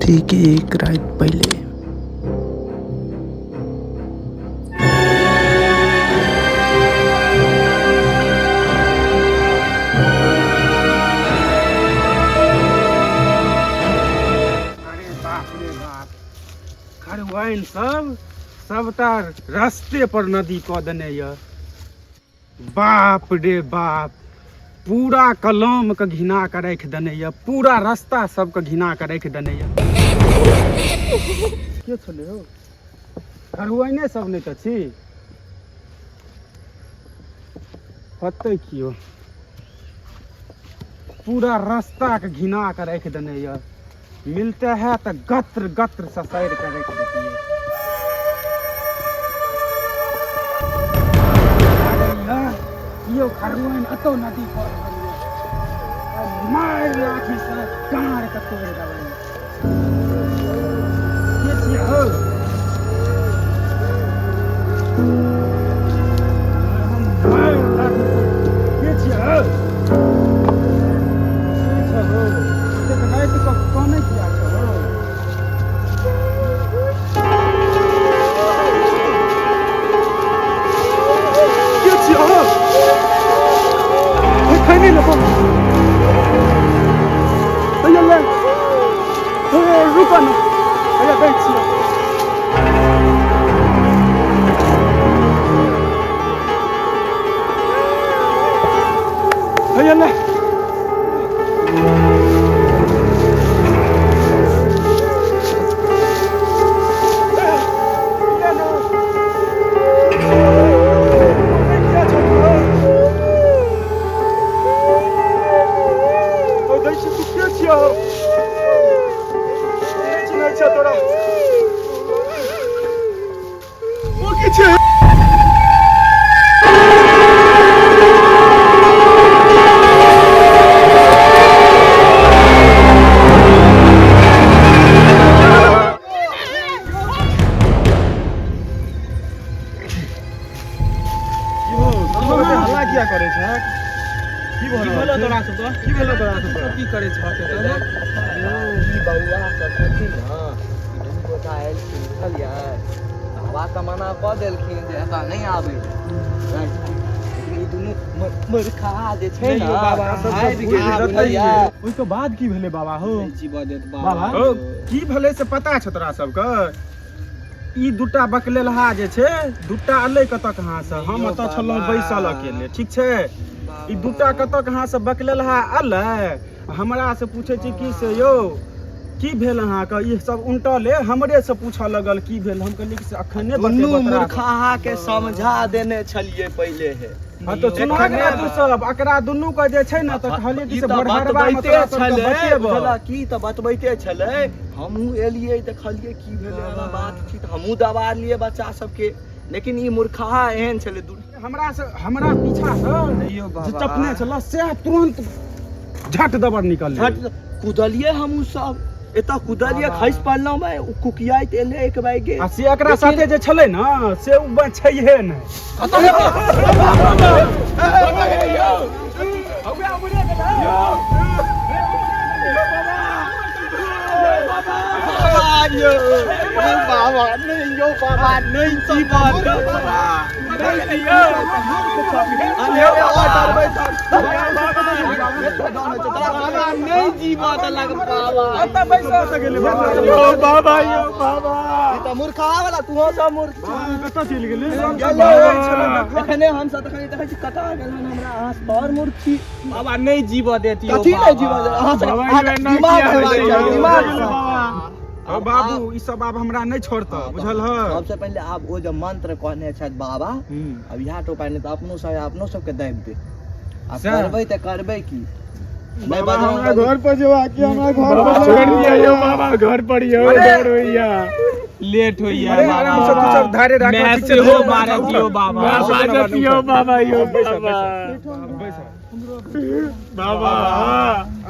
ठीक एक रात पहले अरे बाप रे बाप खरवाइन सबटा रास्ते पर नदी कऽ देने य। बाप रे बाप पूरा कलम के घिना के राखि देने य, पूरा रास्ता सबके घिना के राखि देने य। के छले हो खरवाइने सब नहि तऽ छी होतै कियो, पूरा रास्ता के घिना के राखि देने य। मिलते है तो गत्र गत्र ससाइर के रख देती है। यो खरवाइन अतो नदी पर मार लाठी से गाड़ के तोड़ देबै। के छियै हो मार लाठी से के छियै हो कौन किया करो क्या छिया खाने लगा अल्लाह रुका ना अरे बैठ छिया अल्लाह क्या करे छ की भेलो तोरा सबके की भेलो तोरा सबके की करे छ ई बौआ सब छथिन न ई गोटा आयल छल यार बाबा त मना क देलखिन जे ऐसा नहीं आबै ई दुनु मूर्खा जे छै न बाबा सब आबि गेल यार। ओइ के बाद की भेलै बाबा हो जीव देत बाबा हो की भेलै से पता छ तोरा सबके? ई दूटा बकलेलहा जे छै दूटा अलै कतऽ कहाँ से, हम एतऽ छलहुँ बैसल अकेले, ठीक छै। ई दूटा कतऽ कहाँ से बकलेलहा अलै, हमरा से पूछे छी की से यौ की भेल अहाँके? ई सब उल्टले हमरे से पूछऽ लगल की भेल। हम कहलिए कि से अखने दुनु मूर्खा के समझा देने छलिए पहिले है। हां तो सुनो ना तू सब एकरा दुनु के जे छै ना त कहलिए कि से भरभरवा में तोरा सब बतेबो की त बतबैते छलै। हमहू एलिए देखलिए की भेलै हमरा बातचीत, हमहू दबा लिए बच्चा सबके, लेकिन ई मूर्खा एहन छलै। हमरा पीछा से चपने छला से तुरंत झट दबर निकल झट कूदलिए हमहू सब एता कूदलिए खैस पड़लौ मैं कुकियाइत एले एक बाइगे आ से एकरा साथे जे छलै ना से उ छैहे नै बाबा नहीं यो बाबा नहीं जी बात नहीं जी बात लग बाबा अत पैसा से गेले यो बाबा ई त मूर्खा वाला तू हो सब मूर्ख कत चल गेले एखने हम सब तखनी देखै छी कता गेल हमरा आस पर मूर्ख छी बाबा नहीं जीव देती कथी नहीं जीव दे अहाँ सब दिमाग ओ बाबू ई सब आब हमरा नहीं छोड़ता बुझल ह। सबसे पहले आप वो जो मंत्र कहने छथि बाबा अब यहाँ तो पहले तो अपनो सबके दाबि दे आ करबै त करबै की बाबा हमरा घर पर जो आके हमरा घर पर छोड़ दिया यो बाबा घर पर यो डर होइया लेट होइया बाबा सब तू सब धारे राख ठीक से हो मारे दियो बाबा बाबा दियो बाबा यो बाबा बाबा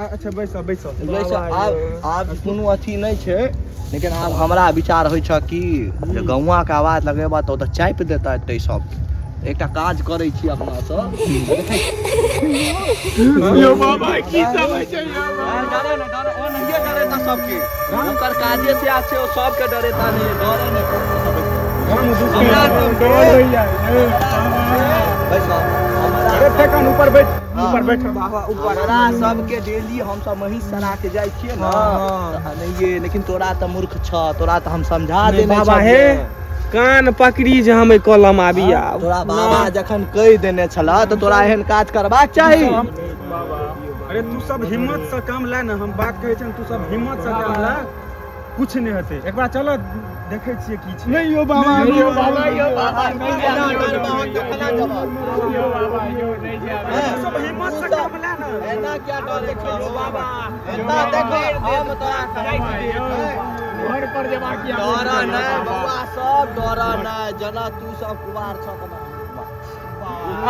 अच्छा बैसा आब कोनो अथी नहीं छै, लेकिन आब हमरा विचार होइ छ कि जे गौवा के आवाज लगेबा तो चापि देता एते सब एकटा काज करै छी अपना सब यो बाबा की सब होइ छै यो डरे न डरे ओ नहीं डरेता सबके ओकर काजे से आछे ओ सबके डरेता नहीं डरे नहीं हम हमरा सब डर भैया बैठो अरे ठेकान ऊपर बैठ बाबा ऊपर हमरा सबके डेली हम सब महिष सरा के जाय छियै न नहीं ये लेकिन तोरा त मूर्ख छ तोरा त हम समझा देने बाबा हे कान पकड़ी जे हम कलम आबी आब तोरा बाबा जखन कहि देने छला त तोरा एहन काज करबाक चाही अरे तू सब हिम्मत से काम ले न हम बात कहै छी तू सब हिम्मत से काम ले कुछ नहीं हेतै एक बार चलो देखै छियै की छै नहीं यो बाबा यो बाबा यो बाबा नहीं जाना देखना जवाब यो बाबा यो नहीं जाना सब हिम्मत से काम ले न एना क्या डर देखो बाबा एना देखो हम तोरा कहै छी घर पर जमा किया डरा नहीं बउआ सब डरा नहीं जना तू सब कुवार छ त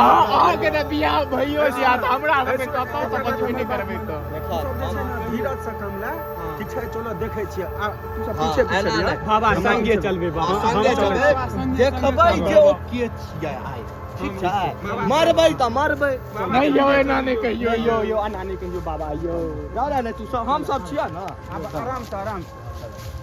आगे न बियाह भइयो से आ हमरा सबके कतौ से बचबे नहीं करबै त देखो धीरज से काम ले ठीक छै चलो देखै छियै आ तू सब पीछे पीछे बाबा संगे चलबे बाबा संगे चलबे देखबै जे ओ के छियै आइ ठीक छै मरबै त मरबै नहीं यो एना नहीं कहियो यो यो एना नहीं कहियो बाबा यो डरा नहीं तू सब हम सब छियै न आराम से